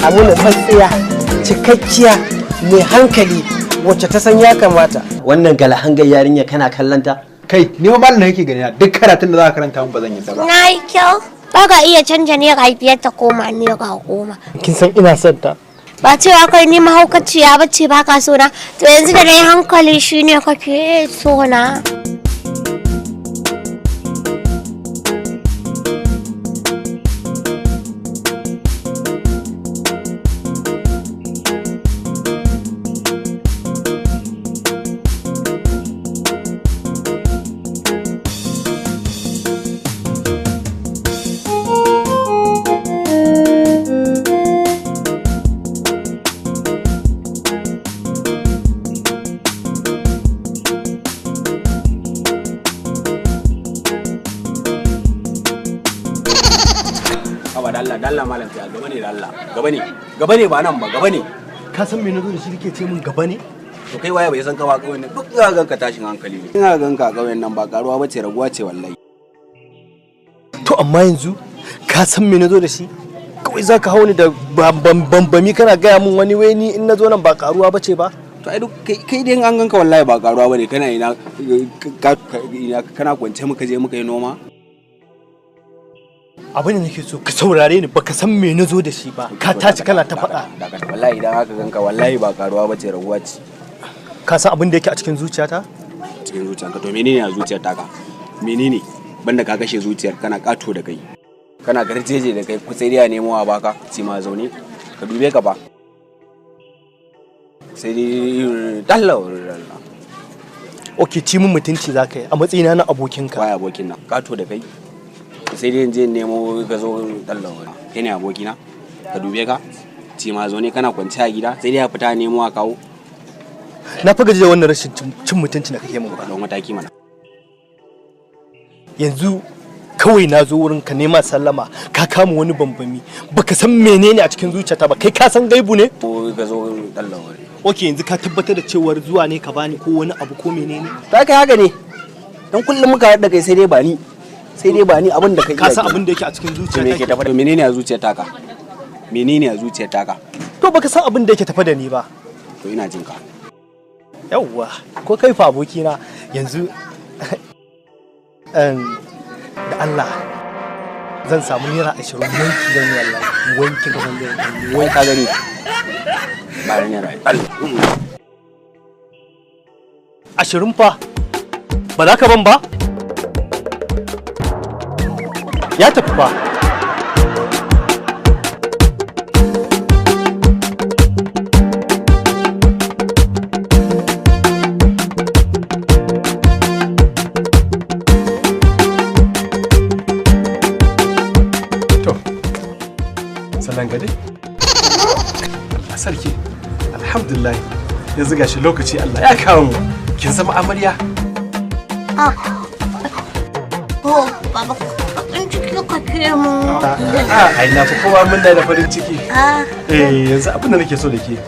Amuna tsatsiya cikakkiya mai hankali wacce ta san ya kamata. Wannan galahangar yarinya kana kallanta? Kai ni ma malam nake gani duk karatun da za ka karanta mun ba zan yi ba. Na yi kyau. Ba ka iya canja naira 5 ta koma naira 10. Kin san ina son ta. Ba cewa kai ni mahaukaciya bace ba ka so na. To yanzu da nayi hankali shine kake so na. Allah malam ta gaba ne da Allah gaba ne ba nan ba gaba ne. Ka san me nazo da shi kake ce min gaba ne? To kai waye bai san ka ba kawai ne duk za ganka tashin hankali ne. Ina ganka kawai nan ba karuwa bace raguwa ce wallahi. To amma yanzu ka san me nazo da shi? Kawai zaka hauni da bambami kana gaya min wani wai ni in nazo nan ba karuwa bace ba? To ai duk kai dai an ganka wallahi ba karuwa bane kana ina kana kwance muka je muka yi noma. Abin da nake so ka saurare ni baka san me nazo da shi ba ka tashi kana ta faɗa. Wallahi idan aka ganka wallahi ba karuwa bace raguwa ce. Ka san abin da yake a cikin zuciyata? Cikin zuciyarka to menene a zuciyar taka? Menene banda ka kashe zuciyar kana kato da kai kana garjeje da kai ku sai dai nemo wa baka ci ma zaune ka dube ka ba sai dai dalla. Okay, ci mun mutunci zaka yi a matsayina na abokinka. Wai abokin nan kato da kai sai dai je nemo ka zo dallawa kai ne abokina ka dube ka ci ma zo ne kana kwanci a gida sai dai ya fita nemo a kawo. Na fi gaji da wannan rashin cin mutunci da kake min ba. Don mataki mana yanzu kawai na zo wurin ka nema sallama ka kama wani bambami baka san menene a cikin zuciyata ba kai ka san gaibu ne ko ka zo dallawa. Okay, yanzu ka tabbatar da cewar zuwa ne ka bani ko wani abu ko menene? Ta kai haka ne dan kullum muka haɗa kai sai dai ba ni abin da kai ka san abin da yake a cikin zuciyarka. Me yake tafa da menene a zuciyar taka? Menene a zuciyar taka? To baka san abin da yake tafa da ni ba. To ina jin ka. Yawwa ko kai fa abokina yanzu da Allah zan samu naira 20 wanki don wallahi wanki ga wanda wai ka gani ba naira 20 fa ba za ka ban ba ya tafi fa. Sanan gade? A sarki, alhamdulillah yanzu gashi lokaci Allah ya kawo mu. Kin zama amarya? Baba, bakin ciki kake mu. Ai na fi kowa mun da farin ciki. Yanzu abin da nake so da ke.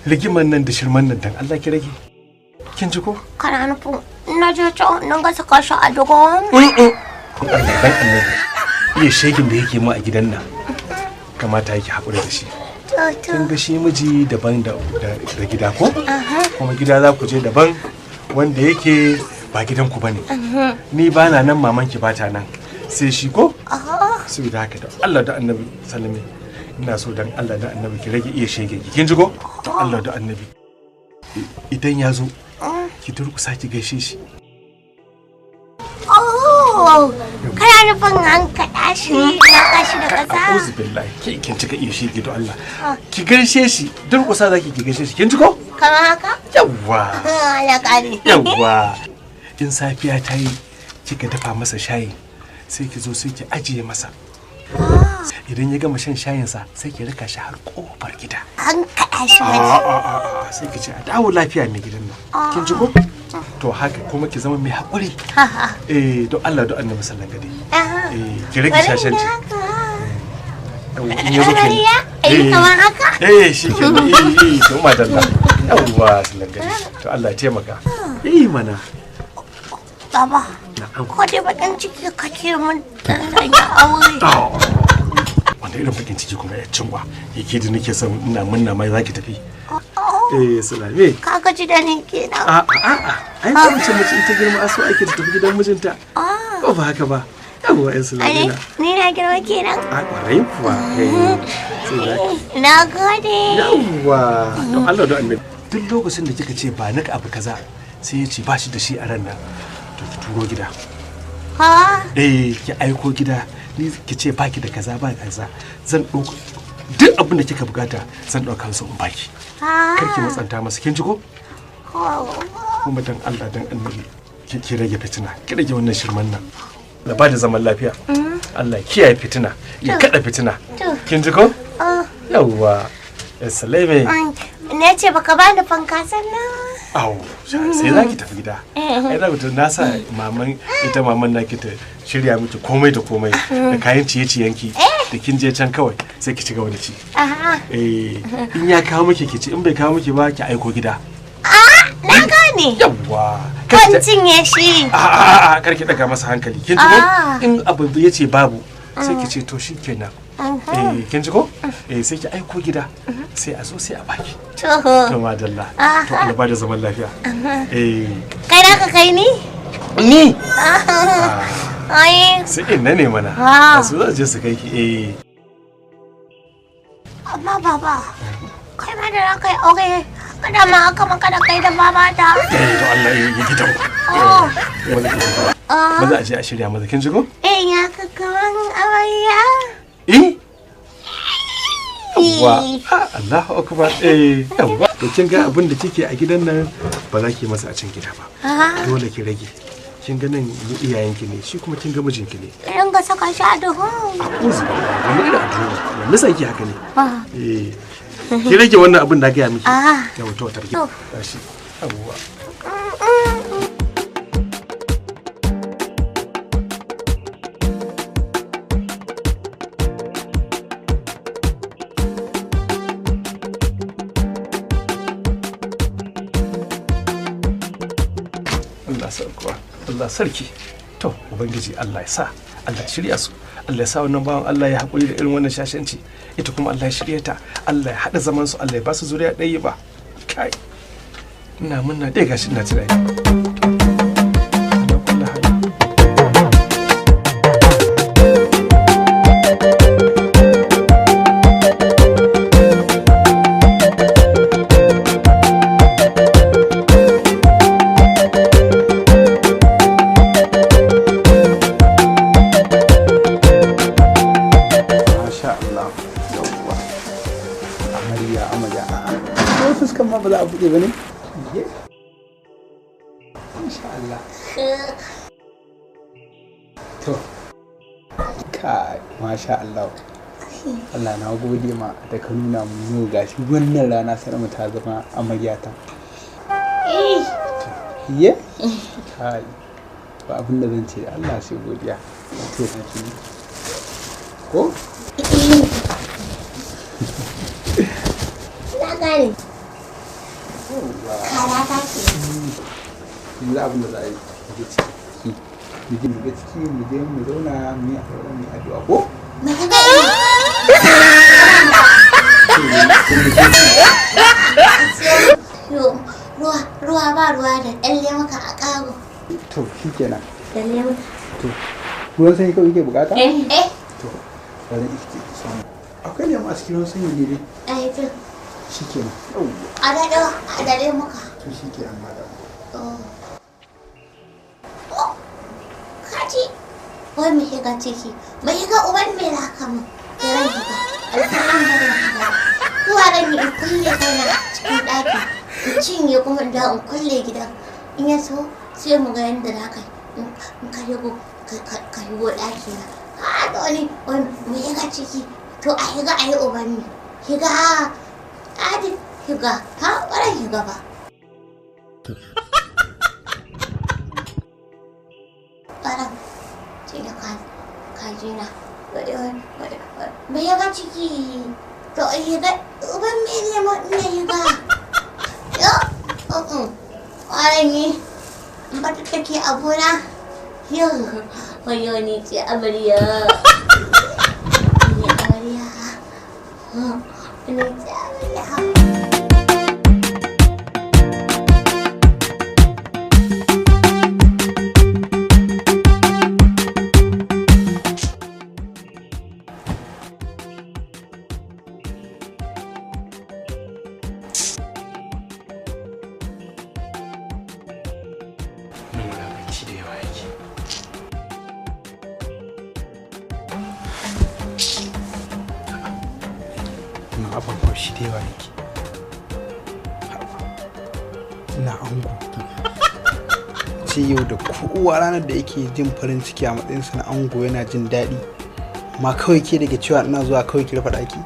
Rigiman nan da shirman nan dan Allah ki rage. Kin ji ko? Kana nufin na je can nan ga saka shi a dogon. Allah dan Allah. Iya shegin da yake mu a gidan nan. Kamata yake haƙura da shi. Kin ga shi miji daban da gida ko? Kuma gida za ku je daban wanda yake ba gidanku bane. Ni ba na nan mamanki ba ta nan. Sai shi ko? Saboda haka da Allah da Annabi sallame. Ina so dan Allah da Annabi ki rage iya shege ki. Kin ji ko? To Allah da Annabi. Idan ya zo ki durƙusa ki gaishe shi. Kana nufin an kaɗa shi na kashi da ƙasa? A'udhu billahi kin cika iya shege to Allah. Ki gaishe shi durƙusa zaki ki gaishe shi. Kin ji ko? Kamar haka? Yawwa. Ya ƙare. Yawwa. In safiya ta yi kika dafa masa shayi sai ki zo sai ki ajiye masa. Idan ya gama shan shayinsa sai ki raka shi har kofar gida. An kaɗa shi mace. Sai ki ce a dawo lafiya mai gidan nan. Kin ji ko? To haka kuma ki zama mai haƙuri. Don Allah don Annabi sallallahu alaihi wasallam. Ki rage shashanci. In yazo kin. Kamar haka? Shi ke. To madalla. Yawwa sallallahu alaihi. To Allah ya taimaka. Mana. Baba, ko dai bakin ciki kake mun dan ya aure. Wanda wata irin bakin ciki kuma ya cinwa yake da nake son ina munna mai zaki tafi Salame Ka gaji da ni kenan. ai ta mace ita girma aso ake ta tafi gidan mijinta ko ba haka ba yawwa Salame Ni na girma kenan. a kwarai kuwa Na gode. yawwa to Allah da annabi duk lokacin da kika ce ba naka abu kaza sai ya ce ba shi da shi a ran nan to ki turo gida ki aiko gida ni ki ce baki da kaza ba kaza zan ɗauka duk abin da kika bukata zan ɗauka su in baki kar ki matsanta masa kin ji ko kuma dan Allah dan annabi ki rage fitina ki rage wannan shirman nan da ba da zaman lafiya Allah kiyaye fitina ya kada fitina kin ji ko yawwa Salame ne ce baka bani fanka sannan Awo, sai za ki tafi gida. Ai da mutum na sa maman na ki ta shirya miki komai da komai da kayan ciye-ciyenki da kin je can kawai sai ki ci gaba da ci. In ya kawo miki ki ci in bai kawo miki ba ki aiko gida. Na gane. Yawwa. Kan cinye shi. Kar ki daga masa hankali. Kin ji ko? In abu ya ce babu sai ki ce to shikenan. Kin ji ko? Sai ki aiko gida sai a zo sai a baki. To madalla. To Allah ba da zaman lafiya. Kai da ka kai ni? Ni? Ai. Sai in na ne mana. Su za je su kai ki Amma baba, kai ma da kai aure. Kada ma aka maka da kai da mama ta. To Allah ya yi gidan. Maza a je a shirya maza kin ji ko? Ya ka kaman amarya. Yawwa, Allahu akbar. Yawwa. To kin ga abin da kike a gidan nan ba za ki masa a can gida ba. Dole ki rage. Kin ga nan iyayenki ne, shi kuma kin ga mijinki ne. Idan ga saka shi a duhu. A'udhu billahi, wani irin addu'a. Me yasa ki haka ne? Ki rage wannan abin da ga ya miki. Yawa to tarki. Tashi. Yawwa. Allah sarki to ubangiji Allah ya sa Allah ya shirya su Allah ya sa wannan bawan Allah ya haƙuri da irin wannan shashanci ita kuma Allah ya shirya ta Allah ya haɗa zaman su Allah ya ba su zuriya ɗaya ba kai ina munna dai gashi ina tunani ba ne? Insha Allah. To, kai, masha Allah. Allah na gode ma da ka nuna mu yau gashi wannan rana sai mu ta zama amaryata. Ye? Kai, ba abin da zan ce Allah sai godiya. To, ko? Na gane. Kara ta ce. Yanzu abin da za a yi je ciki. Mu je ciki mu je mu zauna mu yi addu'a ko? Ruwa ba ruwa da ɗalle maka a ƙago. To shi kenan. Ɗalle maka. To, ruwan sanyi kawai ke bukata? To, bari ike samu. Akwai ne masu kiran sanyi ne dai. to. Shi kenan. A daɗe maka. To shi kenan ma da. Kaji, wai mu shiga ciki, mu shiga uban mai raka mu, da ran shiga, alfanan da ran shiga. Zuwa ran yi in kulle kaina cikin ɗaki, in cinye kuma da in kulle gidan. In ya so, sai mu ga yadda za ka yi, in ka shigo, ka shigo ɗaki na. Da wani, mu shiga ciki, to a shiga a yi uban ne. Shiga, adi, shiga, ɓaran shiga ba. Ɓaran, ce da kajina, me ya ga ciki, to ya ga uban me ne ya shiga. Yo, ƙwarai ne, ba ta take abuna, yau, wayo ne ce amarya. Ne amarya. ne ta. Shi da yawa yake ina ango ce yau da kowa ranar da yake jin farin ciki a matsayinsa na ango yana jin daɗi amma kawai ke daga cewa ina zuwa kawai ki rufe ɗaki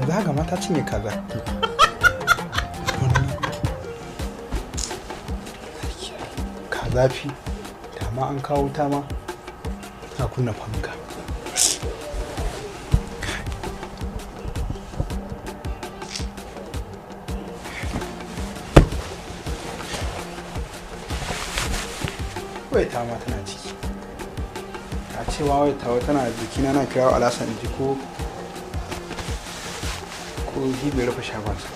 za ga mata cinye kaza kaza fi dama an kawo ta ma na kunna fanka wai ta ma tana ciki ta cewa wai ta tana jikina na kirawo alasan ji ko shi bai rufe shagonsa.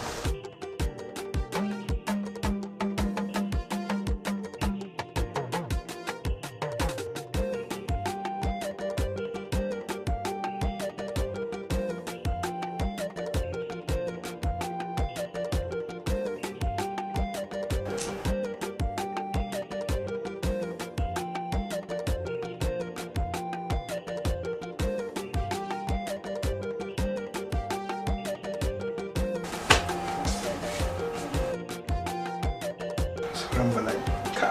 Sauran bala'i ka.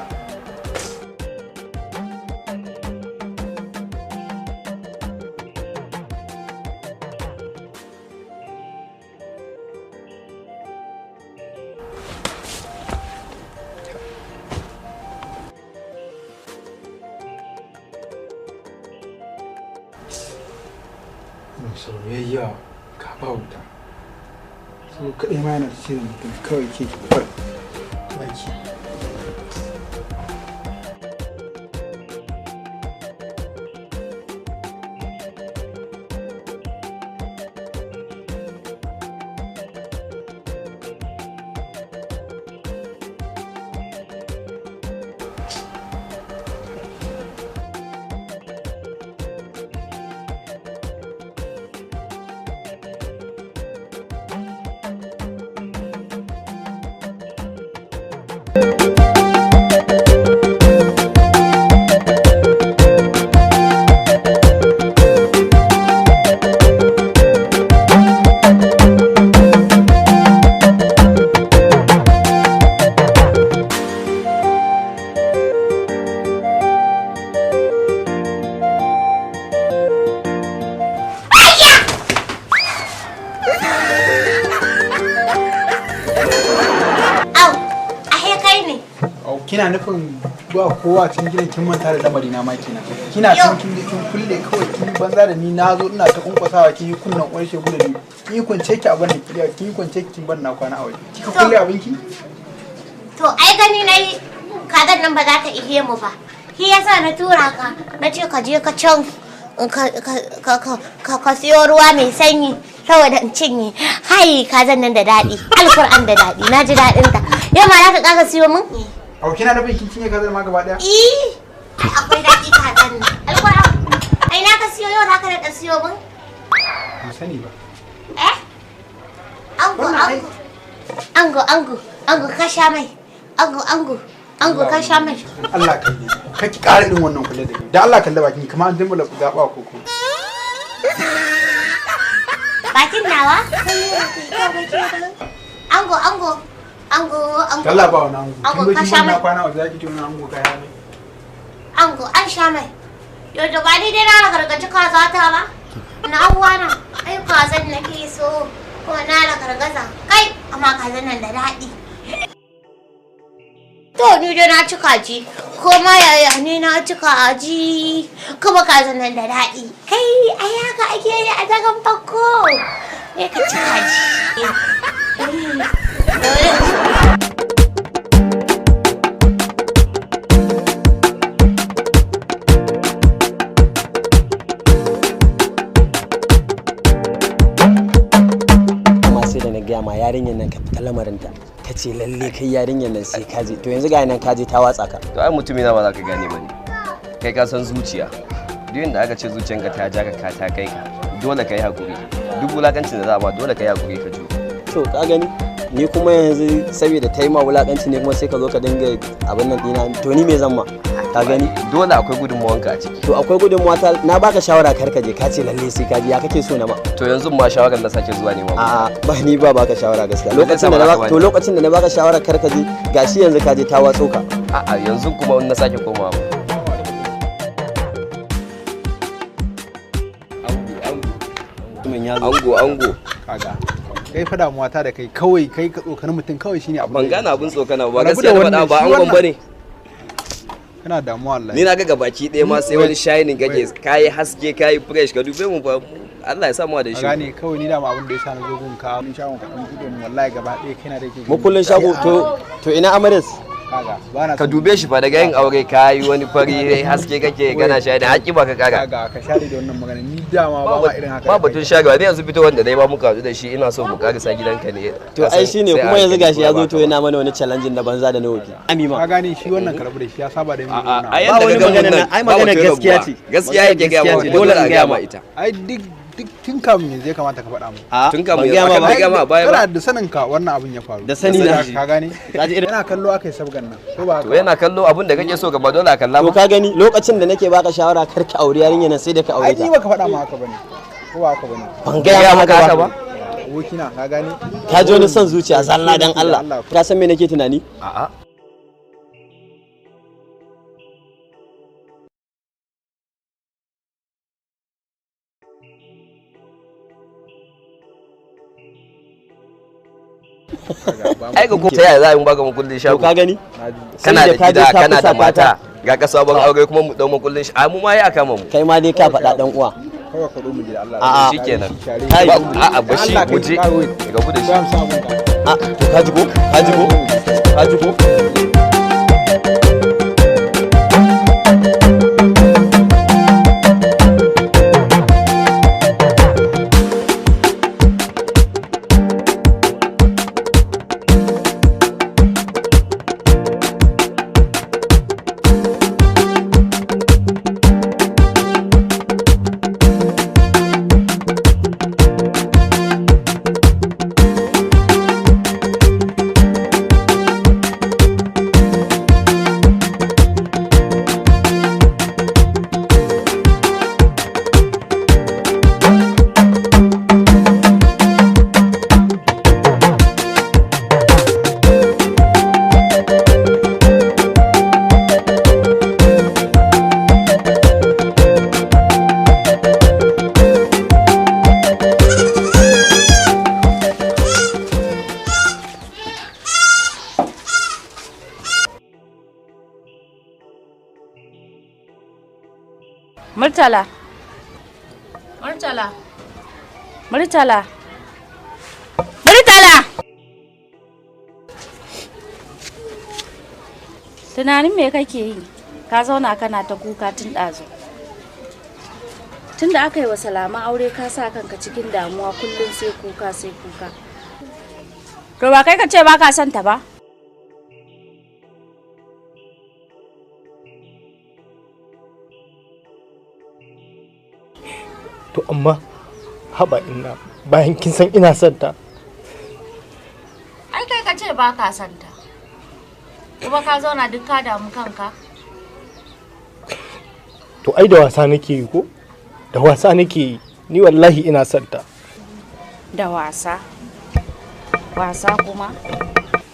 Soyayya ka ba wuta. So kaɗai ma yana cikin mutum kawai ke kawai. Baki. Kina nufin ba kowa cikin gidan kin manta da lamari na ma kenan. Kina san kin kulle kawai kin banza da ni nazo ina ta kunkwasawa kin yi kunnan ƙwarshe gudu ni. Kin yi kwance ki a ban da kiriya kin yi kwance ki ban na kwana a waje. Kika kulle abinki? To ai gani nayi kadan nan ba za ta ihe mu ba. Shi yasa na tura ka na ce ka je ka can ka siyo ruwa mai sanyi saboda in cinye. Hai kazan nan da daɗi. Alkur'an da daɗi. Na ji daɗin ta. Yau ma za ka ƙara siyo min? Au kina nufin kin cinye kazar ma gaba daya? Ai akwai daɗi kazan nan. Alkur'an. Ai na ka siyo yau za ka da siyo min? Ban sani ba. Ango ka sha mai. Ango ka sha mai. Allah kalle. Kaki ƙara irin wannan kulle da ni. Da Allah kalle bakin kamar an dimbula gaba ko ko. Bakin nawa? Ango. Allah ba wannan ango. Ango ka sha mai. Kwana wa zaki tuna ango kaya ne. Ango an sha mai. Yau da ba ni dai na gargaji kaza ta ba. Na uwana. Ai kazan nake so. Ko na gargaza. Kai amma kazan nan da daɗi. To ni da na ci kaji. Ko ma yaya ne na ci kaji. Kuma kazan nan da daɗi. Kai ai haka ake yi a dagan farko. Ne ka ci kaji. gaya ma yarinyar nan ka fita lamarinta ka ce lalle kai yarinyar nan sai kaje to yanzu ga nan kaje ta watsa ka to ai mutumi na ba za ka gane ba ne kai ka san zuciya duk inda aka ce zuciyanka ta ja ka ta kai ka dole ka yi hakuri duk wulakancin da za a ba dole ka yi hakuri ka juro to ka gani ni kuma yanzu saboda ta yi ma wulakanci ne kuma sai ka zo ka dinga abin nan dina to ni me zan ma ka gani dole akwai gudunmuwanka a ciki to akwai gudunmuwa ta na baka shawara kar ka je ka ce lalle sai ka je ya kake so na ma to yanzu ma shawaran da sake zuwa ne ma a'a ba ni ba baka shawara gaskiya lokacin da na baka shawara kar ka je gashi yanzu ka je ta watso ka a'a yanzu kuma na sake komawa ango kaga kai fa damuwa ta da kai kawai kai ka tsokanin mutum kawai shine abin ban gane abin tsokana ba gaskiya da faɗa ba angon bane kana damuwa Allah ni na ga gabaki ɗaya ma sai wani shining kake kai haske kai fresh ka dube mu fa Allah ya sa mu da shi gane kawai ni da ma abin da yasa na zo gun ka mun shagon ka dan bude mu wallahi gaba ɗaya kai na da yake mu kullun shago to ina amaris ka dube shi fa daga yin aure ka yi wani fari haske kake gana shayi da haƙi ba ka kaga ka share da wannan magana ni dama ba irin haka ba batun shagawa ne yanzu fito wanda dai ba muka haɗu da shi ina so mu karisa gidanka ne to ai shine kuma yanzu gashi ya zo to yana mana wani challenge na banza da na wofi amima ka gane shi wannan karbu da shi ya saba da mu a yanda ka ga magana ai magana gaskiya ce gaskiya yake ga mu dole a ga ma ita ai duk tun kamun yanzu ya kamata ka faɗa mu tun kamun yanzu ka ga ma baya ba kana da sanin ka wannan abin ya faru da sani na ka gane yana kallo akai sabgan nan ko ba to yana kallo abin da kake so ga ba dole a kalla ba to ka gani lokacin da nake baka shawara kar ka aure yarinya nan sai da ka aure ta ai ni baka faɗa mu haka bane ko ba haka bane ban ga maka ba abokina ka gane ka ji wani son zuciya zalla dan Allah ka san me nake tunani a'a ai ga ko ta yaya za a yi baka makullin shago ka gani kana da gida kana da mata ga ka sabon aure kuma mu dau makullin shi mu ma ya kama mu kai ma dai ka faɗa dan uwa kawai ka mu da Allah a'a shikenan a'a bashi mu je ga ku da shi a to ka ji ko ka ji ko ka ji ko Murtala. Tunanin me kake yi? Ka zauna kana ta kuka tun ɗazu. Tunda aka yi wa Salama aure ka sa kanka cikin damuwa kullum sai kuka sai kuka. To ba kai ka ce ba ka son ta ba? to amma haba ina bayan kin san ina son ta Ai kai ka ce ba ka son ta. Kuma ka zauna duk ka damu kanka. to ai da wasa nake yi ko da wasa nake yi ni wallahi ina son ta Da wasa. Wasa kuma?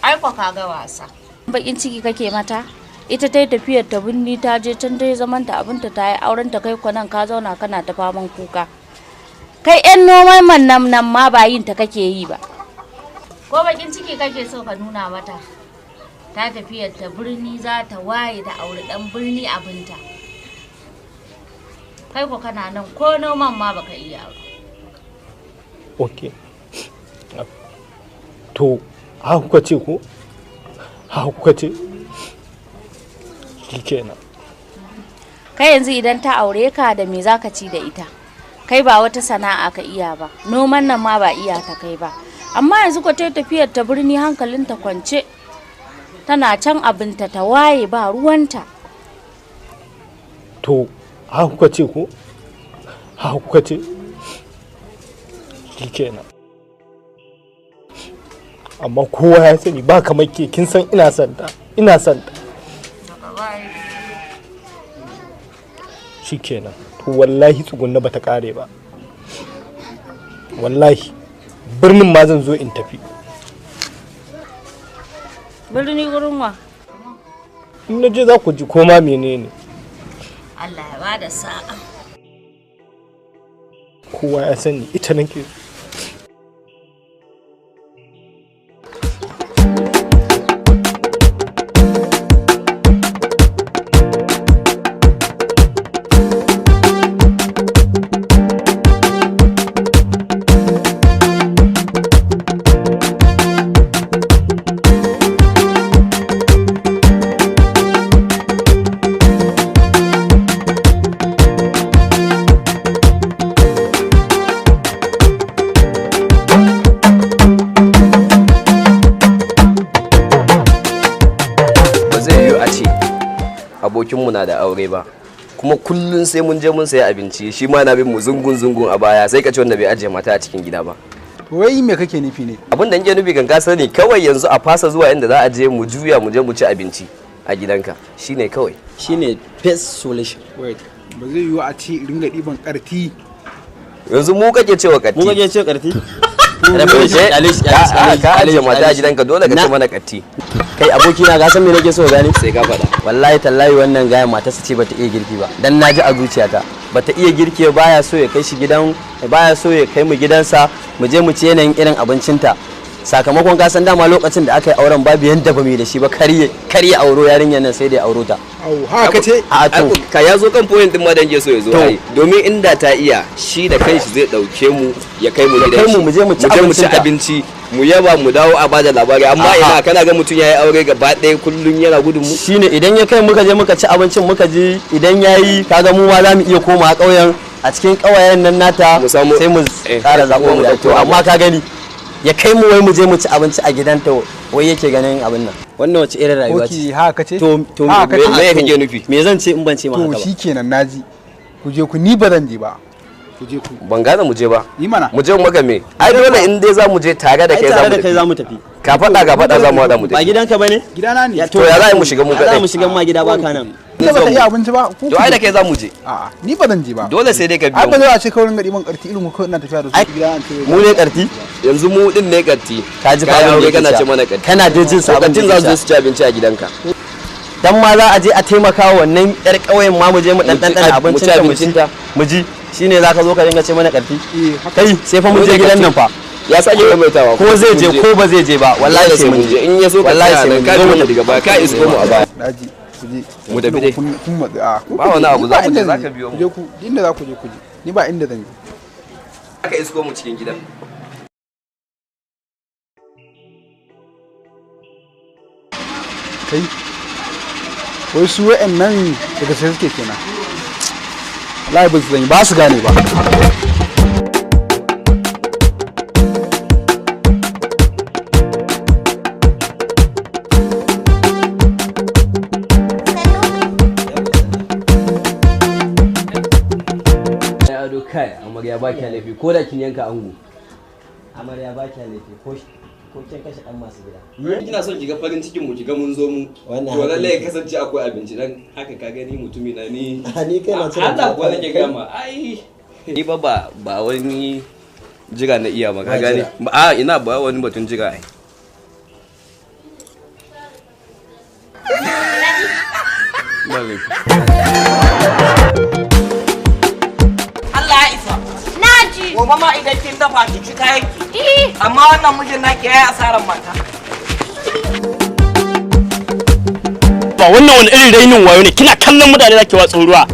Ai kwa kaga wasa. Bakin ciki kake mata? Ita ta yi tafiyar ta binni ta je can ta yi zaman ta abinta ta yi auren ta kai kwanan ka zauna kana ta faman kuka. Kai yan noman nan ma ba yin ta kake yi ba. Ko bakin ciki kake so ka nuna mata? ta tafiyar ta birni za ta waye da aure dan birni abinta. Kai ko kana nan ko noman ma baka iya ba. Okay. To, haka kuka ce ko? Haka kuka ce? Shikenan. Kai yanzu idan ta aure ka da me zaka ci da ita? Kai ba wata sana'a ka iya ba, noman nan ma ba iya ta kai ba. Amma yanzu ko ta tafiyar ta birni hankalinta kwance. Tana can abinta ta waye ba ruwanta. To, haka kuka ce ko? Haka kuka ce? Shikenan. Amma kowa ya sani ba kamar ke, kin san ina santa. Shikenan. To wallahi tsugunna bata kare ba. Wallahi birnin ma zan zo in tafi. Birni gurin wa? In na je za ku ji koma menene. Allah ya bada sa'a. Kowa ya sani ita nake. abokinmu na da aure ba kuma kullun sai mun je mun sayi abinci shi ma na bin mu zungun a baya sai ka ce wanda bai ajiye mata a cikin gida ba. Wai me kake nufi ne? Abin da nake nufi kan ka sani kawai yanzu a fasa zuwa inda za a je mu juya mu je mu ci abinci a gidanka shine kawai. Shine best solution. Wait, ba zai yiwu a ci ringa ɗiban ƙarti. Yanzu mu kake cewa ƙarti. Mu kake cewa ƙarti? Ka ajiye mata a gidanka dole ka ci mana ƙarti. Kai abokina ga san me nake so gani? Sai ka faɗa. Wallahi tallahi wannan gayan matarsa ce bata iya girki ba. Dan naji a zuciyata. Bata iya girki baya so ya kai shi gidan baya so ya kai mu gidansa mu je mu ci yanayin irin abincinta. Sakamakon ka san dama lokacin da aka yi auren babu yanda ba mu da shi ba karye auro yarinyar nan sai da ya auro ta. Au haka ce? A to ka ya zo kan point din ma dan je so ya zo ai. Domin inda ta iya shi da kanshi zai dauke mu ya kai mu gidan shi. Mu je mu ci abinci mu yaba mu dawo a bada labari amma ina kana ga mutum yayi aure gaba ɗaya kullun yana gudun mu. Shine idan ya kai muka je muka ci abincin muka ji idan yayi kaga mu ma za mu iya komawa ƙauyen a cikin ƙawayen nan nata sai mu ƙara zaɓo mu da to amma ka gani ya kai mu wai mu je mu ci abinci a gidanta wai yake ganin abin nan wannan wace irin rayuwa ce haka ce to me kake nufi me zan ce in ban ce ma haka ba to shikenan naji ku je ku ni ba zan je ba ku je ku ban gane mu je ba yi mana mu je mu ga me ai dole in dai za mu je tare da kai za mu tafi ka faɗa za mu hada mu ba gidanka bane gidana ne to ya za mu shiga mu kadai za mu shiga ma gida baka nan ni ba ta iya abinci ba to ai da kai za mu je a'a ni ba zan je ba dole sai dai ka biyo ai ba za a ce kawai ringa diban karti irin ko ina tafiya da su gida an ce mu ne karti yanzu mu din ne karti ka ji fa aure kana ce mana karti kana da jin sabon jin za su ci abinci a gidanka dan ma za a je a taimaka wannan yar kauyen ma mu je mu dan abincin ta mu ji shine zaka zo ka dinga ce mana karti kai sai fa mu je gidan nan fa ya sake maimaitawa ko zai je ko ba zai je ba wallahi sai mun je in ya so wallahi sai mun ka zo daga baya ka isko mu a baya daji ku je mu tafi dai kun matsi a ba wani abu za mu je zaka biyo mu je ku inda za ku je ku je ni ba inda zan je aka isko mu cikin gidan kai wai su wa'annan daga sai suke kenan wallahi ba su zan ba su gane ba kai amarya ba kya laifi ko da kin yanka ango amarya ba kya laifi ko kin kashe dan masu gida kina son ki ga farin cikin mu ki ga mun zo mu to lalle ya kasance akwai abinci dan haka ka gani mutumi na ni ni kai na tsara Allah ko nake gama ai ni ba wani jira na iya ba ka gane a ina ba wani batun jira ai ba laifi gobe ma idan kin dafa ki ci kayan ki amma wannan mijin naki yayi asaran mata haba wannan wani irin rainin wayo ne kina kallon mutane zaki watsa ruwa